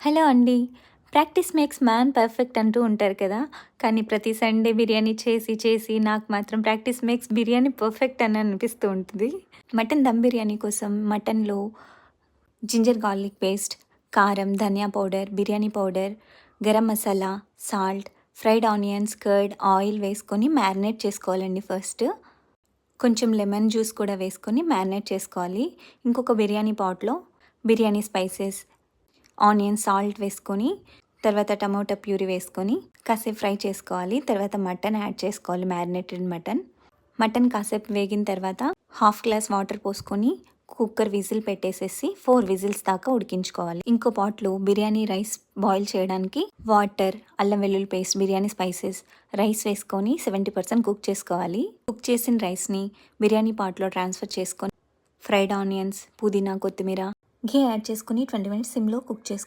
Hello అండి. Practice makes man perfect అంటూ ఉంటారు కదా! కానీ ప్రతి సండే బిర్యానీ చేసి, చేసి నాకు మాత్రం ప్రాక్టీస్ మేక్స్ బిర్యానీ పర్ఫెక్ట్ అని అనిపిస్తూ ఉంటుంది. మటన్ దమ్ బిర్యానీ కోసం మటన్‌లో జింజర్ గార్లిక్ పేస్ట్, కారం, dhania powder, biryani powder, garam masala, salt, fried onions, curd, oil వేసుకొని మ్యారినేట్ చేసుకోవాలండి ఫస్ట్. కొంచెం లెమన్ జ్యూస్ కూడా వేసుకొని మ్యారినేట్ చేసుకోవాలి. ఇంకొక బిర్యానీ పాట్‌లో బిర్యానీ స్పైసెస్, ఆనియన్, సాల్ట్ వేసుకొని, తర్వాత టమోటా ప్యూరీ వేసుకొని కాసేపు ఫ్రై చేసుకోవాలి. తర్వాత మటన్ యాడ్ చేసుకోవాలి, మ్యారినేటెడ్ మటన్. మటన్ కాసేపు వేగిన తర్వాత హాఫ్ గ్లాస్ వాటర్ పోసుకొని కుక్కర్ విజిల్ పెట్టేసేసి 4 విజిల్స్ దాకా ఉడికించుకోవాలి. ఇంకో పాట్‌లో బిర్యానీ రైస్ బాయిల్ చేయడానికి వాటర్, అల్లం వెల్లుల్లి పేస్ట్, బిర్యానీ స్పైసెస్, రైస్ వేసుకొని 70% కుక్ చేసుకోవాలి. కుక్ చేసిన రైస్‌ని బిర్యానీ పాట్‌లో ట్రాన్స్‌ఫర్ చేసుకొని ఫ్రైడ్ ఆనియన్స్, పుదీనా, కొత్తిమీర, ఘీ యాడ్ చేసుకొని 20 మినిట్స్ సిమ్‌లో కుక్ చేసుకోవాలి.